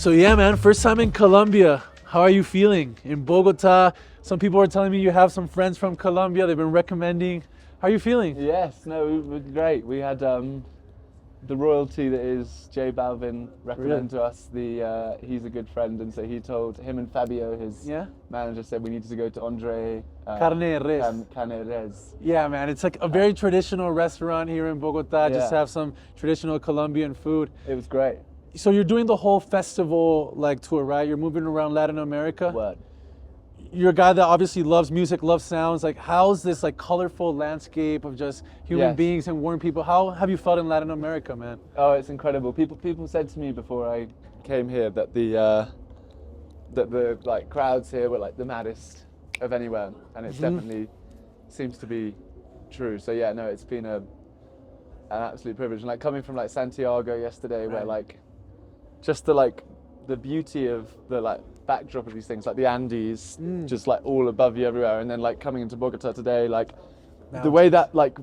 So yeah, man, first time in Colombia. How are you feeling? In Bogota, some people are telling me you have some friends from Colombia. They've been recommending. How are you feeling? Yes, no, we were great. We had the royalty that is J Balvin recommend to us. He's a good friend, and so he told him and Fabio, his manager, said we needed to go to Andre Carne Res. Carne Res. Yeah, man, it's like a very traditional restaurant here in Bogota. Just have some traditional Colombian food. It was great. So you're doing the whole festival like tour, right? You're moving around Latin America. Word. You're a guy that obviously loves music, loves sounds. Like, how's this like colorful landscape of just human beings and warm people? How have you felt in Latin America, man? Oh, it's incredible. People said to me before I came here that the like crowds here were like the maddest of anywhere, and it definitely seems to be true. So yeah, no, it's been an absolute privilege. And like coming from like Santiago yesterday, where like just the beauty of the like backdrop of these things, like the Andes, just like all above you everywhere, and then like coming into Bogota today, like the way that like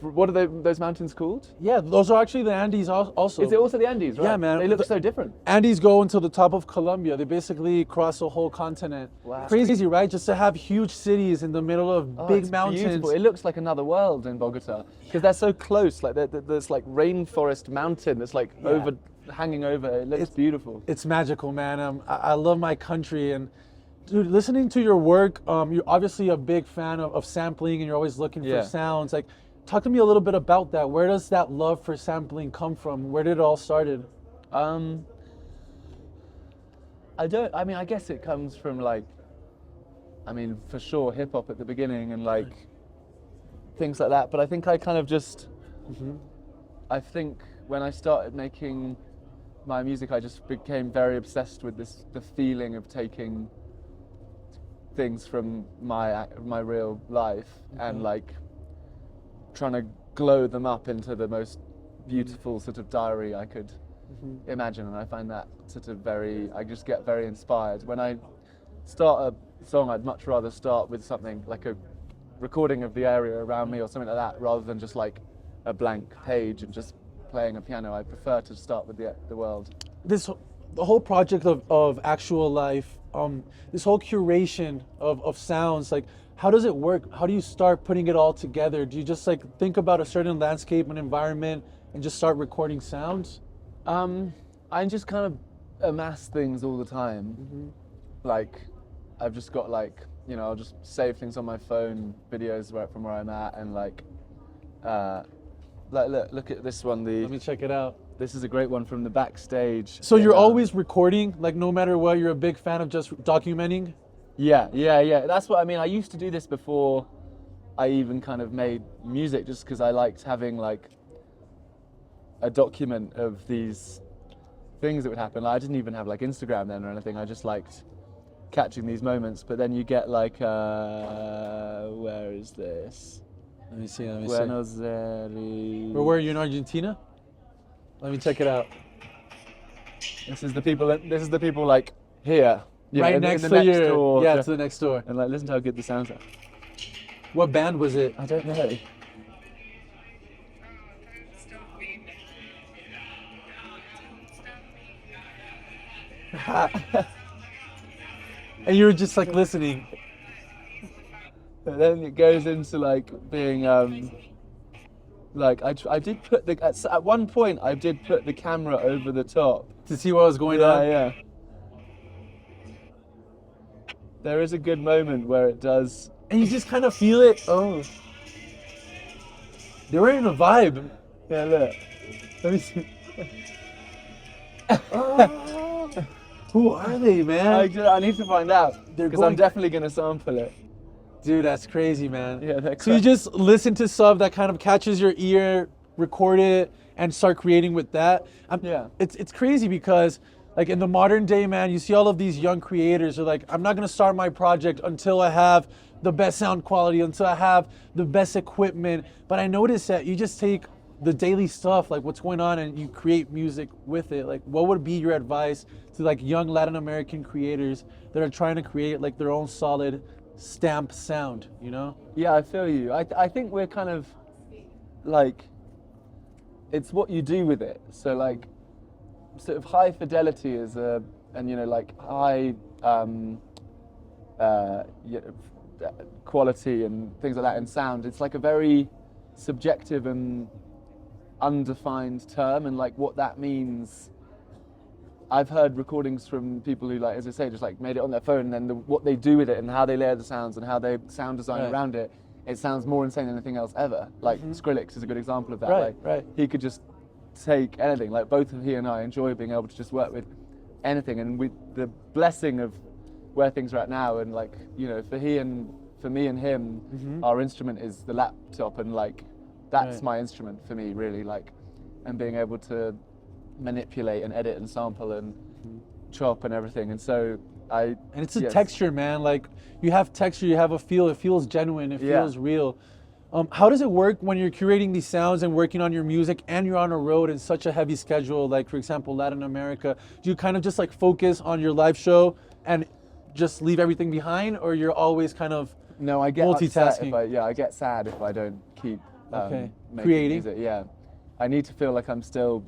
what are those mountains called? Yeah, those are actually the Andes also. Is it also the Andes, right? Yeah, man. They look so different. Andes go until the top of Colombia. They basically cross a whole continent. Wow. Crazy, right? Just to have huge cities in the middle of big mountains. Beautiful. It looks like another world in Bogota because they're so close. Like there's like rainforest mountain that's like hanging over. It looks beautiful. It's magical, man. I love my country, and dude, listening to your work, you're obviously a big fan of sampling, and you're always looking for sounds. Like, talk to me a little bit about that. Where does that love for sampling come from? Where did it all started? I guess it comes from like, for sure hip hop at the beginning and like things like that. But I think I kind of just, I think when I started making my music, I just became very obsessed with the feeling of taking things from my real life and like trying to glow them up into the most beautiful sort of diary I could imagine. And I find that sort of I just get very inspired. When I start a song, I'd much rather start with something like a recording of the area around me or something like that, rather than just like a blank page and just playing a piano. I prefer to start with the world. The whole project of Actual Life, this whole curation of sounds, like, how does it work? How do you start putting it all together? Do you just like think about a certain landscape and environment and just start recording sounds? I just kind of amass things all the time. Like, I've just got like, I'll just save things on my phone, videos from where I'm at, and like look at this one. Let me check it out. This is a great one from the backstage. So you're always recording, like no matter what, you're a big fan of just documenting? Yeah. That's what I mean. I used to do this before I even kind of made music, just because I liked having like a document of these things that would happen. Like, I didn't even have like Instagram then or anything. I just liked catching these moments. But then you get like, where is this? Let me see. Buenos Aires. Where were you, in Argentina? Let me check it out. This is the people like here. Right next to your door. Yeah, to the next door. And like, listen to how good the sounds are. What band was it? I don't know. And you were just like listening. But then it goes into like being like I did put at one point I did put the camera over the top to see what was going on. Yeah. There is a good moment where it does, and you just kind of feel it. Oh, they were in a vibe. Yeah, look. Let me see. Who are they, man? I need to find out, because I'm definitely going to sample it. Dude, that's crazy, man. Yeah, so you just listen to stuff that kind of catches your ear, record it, and start creating with that. It's crazy because, like, in the modern day, man, you see all of these young creators are like, I'm not going to start my project until I have the best sound quality, until I have the best equipment. But I noticed that you just take the daily stuff, like what's going on, and you create music with it. Like, what would be your advice to like young Latin American creators that are trying to create like their own solid stamp sound, Yeah, I feel you. I think we're kind of like, it's what you do with it. So like, sort of high fidelity and you know, like high quality and things like that in sound, it's like a very subjective and undefined term, and like what that means. I've heard recordings from people who, like, as I say, just like made it on their phone, and then what they do with it and how they layer the sounds and how they sound design around it, it sounds more insane than anything else ever. Like Skrillex is a good example of that. He could just take anything. Like both he and I enjoy being able to just work with anything, and with the blessing of where things are at now, and like, you know, for me and him, our instrument is the laptop, and like that's my instrument for me, really, like, and being able to manipulate and edit and sample and chop and everything. And so and it's a texture, man. Like, you have texture, you have a feel, it feels genuine, it feels real. How does it work when you're curating these sounds and working on your music and you're on a road in such a heavy schedule, like for example Latin America? Do you kind of just like focus on your live show and just leave everything behind, or you're always kind of I get multitasking? I get sad if I don't keep making creating music. I need to feel like I'm still,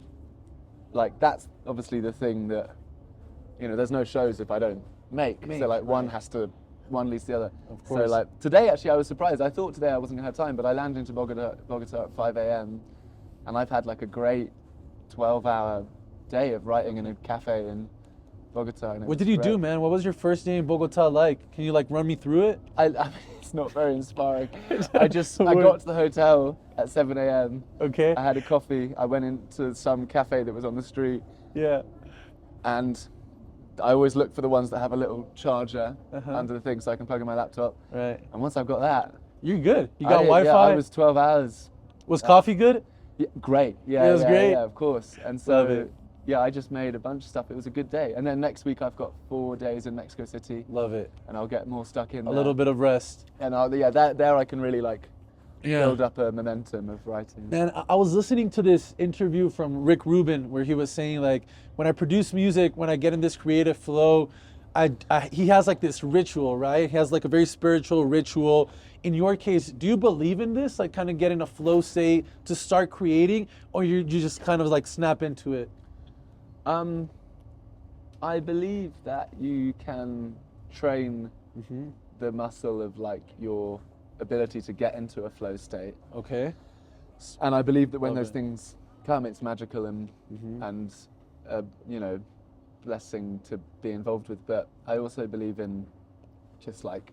like, that's obviously the thing that, you know, there's no shows if I don't make. So like one leads the other. Of course. So like today, actually, I was surprised. I thought today I wasn't gonna have time, but I landed into Bogota at 5 a.m. and I've had like a great 12-hour day of writing in a cafe in Bogota. What did you do, man? What was your first day in Bogota like? Can you like run me through it? I mean, it's not very inspiring. I got to the hotel at 7 a.m. Okay. I had a coffee. I went into some cafe that was on the street. Yeah. And I always look for the ones that have a little charger under the thing so I can plug in my laptop. Right. And once I've got that, you're good. You got Wi-Fi? Yeah, I was 12 hours. Was coffee good? Yeah, great. Yeah, it was great. Yeah, of course. And so, yeah, I just made a bunch of stuff. It was a good day. And then next week I've got 4 days in Mexico City. Love it. And I'll get more stuck in a little bit of rest. And there I can really like build up a momentum of writing. Man, I was listening to this interview from Rick Rubin where he was saying, like, when I produce music, when I get in this creative flow, he has like this ritual, right? He has like a very spiritual ritual. In your case, do you believe in this? Like kind of get in a flow state to start creating, or you just kind of like snap into it? I believe that you can train the muscle of like your ability to get into a flow state. Okay. And I believe that when those things come, it's magical and you know, blessing to be involved with. But I also believe in just like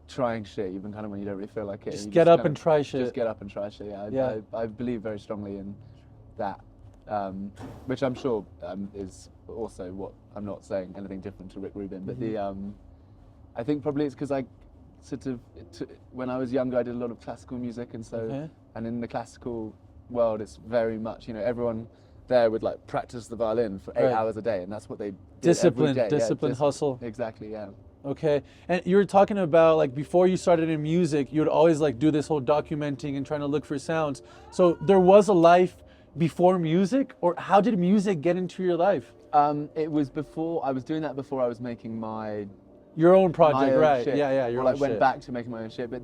trying shit, even kind of when you don't really feel like it. Just get up and try shit. Just get up and try shit. I believe very strongly in that, which I'm sure is also what, I'm not saying anything different to Rick Rubin, but I think probably it's because I sort of, when I was younger, I did a lot of classical music, and so, and in the classical world, it's very much, you know, everyone there would like practice the violin for 8 hours a day, and that's what they did every day. Discipline, hustle. Exactly, yeah. Okay, and you were talking about like before you started in music, you would always like do this whole documenting and trying to look for sounds. So there was a life before music, or how did music get into your life? It was before, I was doing that before I was making your own project, own right? Shit. Yeah, your own shit. Went back to making my own shit, but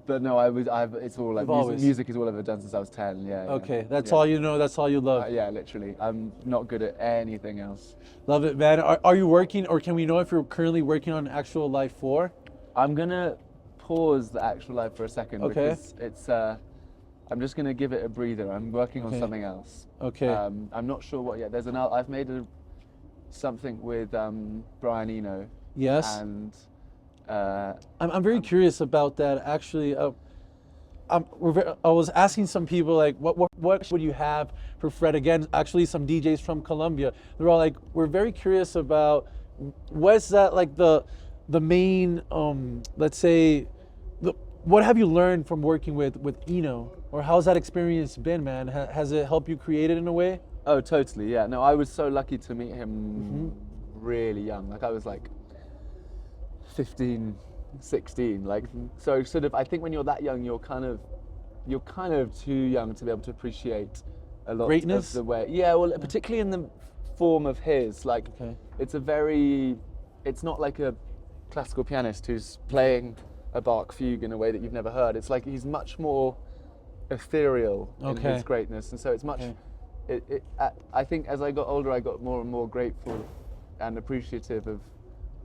but no, it's all like music is all I've ever done since I was 10. Yeah. Okay, that's all you know. That's all you love. Yeah, literally. I'm not good at anything else. Love it, man. Are you working, or can we know if you're currently working on actual Life 4? I'm gonna pause the actual Life for a second because it's. I'm just gonna give it a breather. I'm working on something else. Okay. I'm not sure what yet. I've made something with Brian Eno. Yes. And I'm very curious about that, actually. I was asking some people, like, what would you have for Fred? Again, actually, some DJs from Colombia. They're all like, we're very curious about what's that, like, the main, let's say, what have you learned from working with Eno? Or how's that experience been, man? Has it helped you create it in a way? Oh, totally, yeah. No, I was so lucky to meet him really young. Like, I was like 15, 16. Like, so sort of, I think when you're that young, you're kind of too young to be able to appreciate a lot greatness of the way. Yeah, well, particularly in the form of his. Like, it's not like a classical pianist who's playing a Bach fugue in a way that you've never heard. It's like he's much more ethereal in his greatness, and so it's much I think as I got older, I got more and more grateful and appreciative of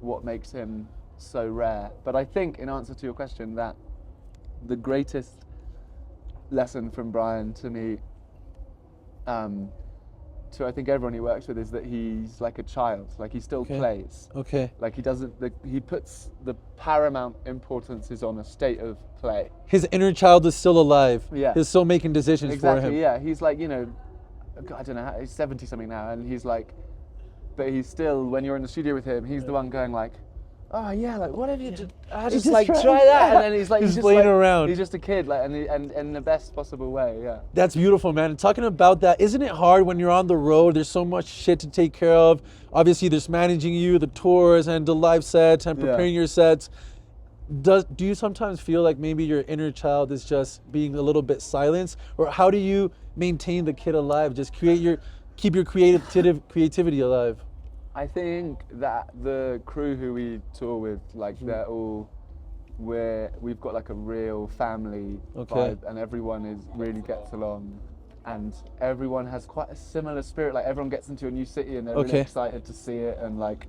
what makes him so rare. But I think, in answer to your question, that the greatest lesson from Brian to me, to I think everyone he works with, is that he's like a child. Like he still plays. Okay. Like he doesn't. He puts the paramount importance is on a state of play. His inner child is still alive. Yeah. He's still making decisions for him. Yeah. He's like, you know, I don't know. He's 70 something now, and he's like, but he's still. When you're in the studio with him, he's the one going like, oh yeah, like what have you just? I just like try that, and then he's like, he's just playing around. He's just a kid, like, and in the best possible way, yeah. That's beautiful, man. And talking about that, isn't it hard when you're on the road? There's so much shit to take care of. Obviously, there's managing you, the tours, and the live sets, and preparing your sets. Do you sometimes feel like maybe your inner child is just being a little bit silenced, or how do you maintain the kid alive? Just keep your creativity alive. I think that the crew who we tour with, like they're all, we've got like a real family vibe, and everyone really gets along, and everyone has quite a similar spirit. Like everyone gets into a new city and they're really excited to see it, and like,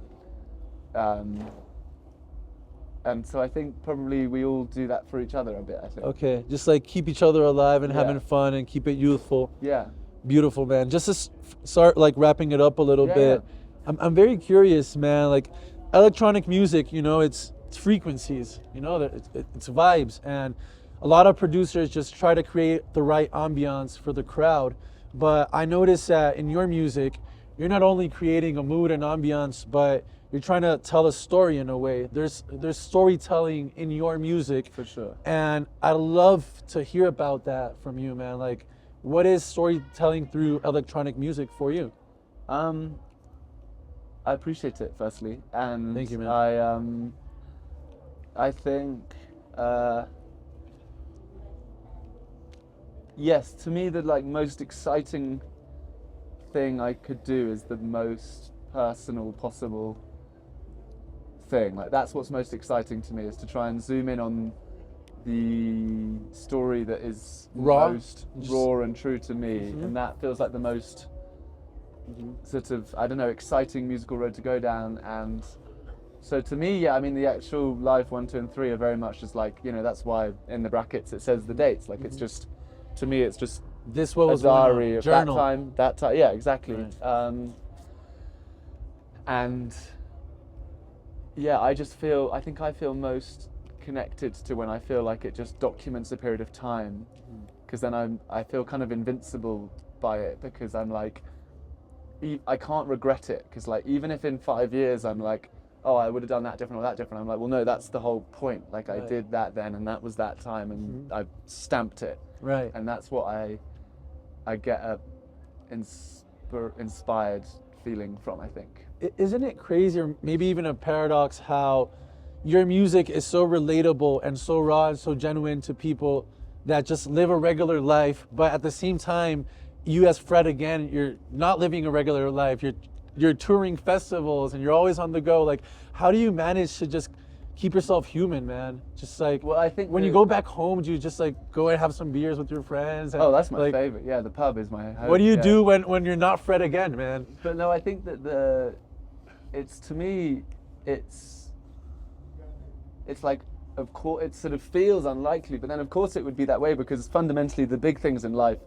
and so I think probably we all do that for each other a bit, I think. Okay, just like keep each other alive and having fun and keep it youthful. Yeah. Beautiful, man. Just to start like wrapping it up a little bit. Yeah. I'm very curious, man. Like electronic music, you know, it's frequencies, you know, it's vibes, and a lot of producers just try to create the right ambiance for the crowd. But I noticed that in your music, you're not only creating a mood and ambiance, but you're trying to tell a story in a way. There's storytelling in your music. For sure. And I'd love to hear about that from you, man. Like, what is storytelling through electronic music for you? I appreciate it, firstly, and thank you, man. I think yes, to me the like most exciting thing I could do is the most personal possible thing. Like that's what's most exciting to me, is to try and zoom in on the story that is most raw and true to me, and that feels like the most sort of, I don't know, exciting musical road to go down. And so to me, yeah, I mean the actual live 1, 2 and 3 are very much just like, you know, that's why in the brackets it says the dates. Like it's just, to me it's just this was a diary of journal. that time, yeah, exactly. Right. And yeah, I think I feel most connected to when I feel like it just documents a period of time, because then I feel kind of invincible by it, because I'm like, I can't regret it, because like even if in 5 years I'm like, oh, I would have done that different or that different, I'm like, well no, that's the whole point. Like I did that then, and that was that time, and I stamped it. Right. And that's what I get a inspired feeling from, I think. Isn't it crazy, or maybe even a paradox, how your music is so relatable and so raw and so genuine to people that just live a regular life, but at the same time, you as Fred, again, you're not living a regular life. You're touring festivals and you're always on the go. Like, how do you manage to just keep yourself human, man? Just like, well, I think when you go back home, do you just like go and have some beers with your friends? And, that's my favorite. Yeah, the pub is my home. What do you do when you're not Fred again, man? But no, I think that to me, it's like, of course, it sort of feels unlikely, but then of course it would be that way, because fundamentally the big things in life,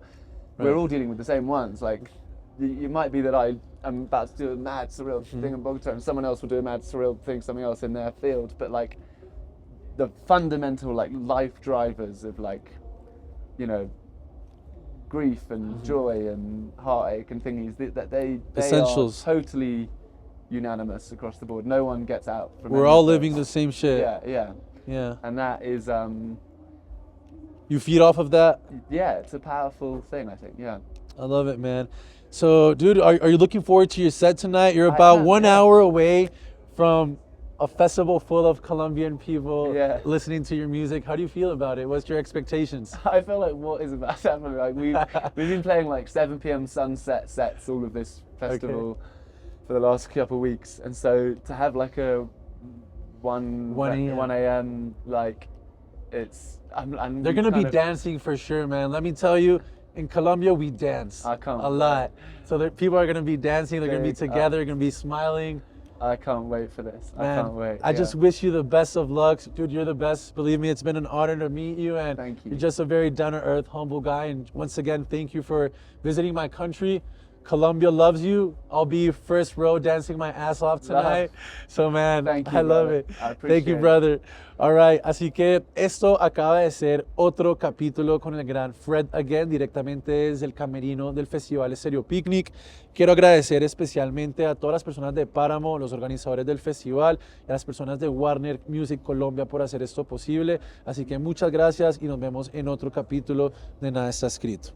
we're all dealing with the same ones. Like, it might be that I'm about to do a mad, surreal thing in Bogota, and someone else will do a mad, surreal thing, something else in their field. But like, the fundamental like life drivers of like, you know, grief and joy and heartache and thingies, that they essentials. Are totally unanimous across the board. No one gets out from We're all living the same shit. Yeah. And that is you feed off of that? Yeah, it's a powerful thing, I think. Yeah. I love it, man. So, dude, are you looking forward to your set tonight? You're about 1 hour away from a festival full of Colombian people listening to your music. How do you feel about it? What's your expectations? I feel like what is about to happen. Like we've been playing like 7 p.m. sunset sets all of this festival for the last couple of weeks, and so to have like a 1 a.m. like, it's they're gonna be dancing for sure, man. Let me tell you, in Colombia, we dance I can't a lot. So people are going to be dancing, they're going to be Big together, they're going to be smiling. I can't wait for this. Man, I can't wait. I just wish you the best of luck. Dude, you're the best. Believe me, it's been an honor to meet you. And Thank you. You're just a very down-to-earth, humble guy. And once again, thank you for visiting my country. Colombia loves you. I'll be first row dancing my ass off tonight. So man, Thank you, I love brother. it. I Thank you, appreciate it. brother. All right, así que esto acaba de ser otro capítulo con el gran Fred Again, directamente desde el camerino del Festival Estéreo Picnic. Quiero agradecer especialmente a todas las personas de Páramo, los organizadores del festival, y a las personas de Warner Music Colombia por hacer esto posible. Así que muchas gracias y nos vemos en otro capítulo de Nada Está Escrito.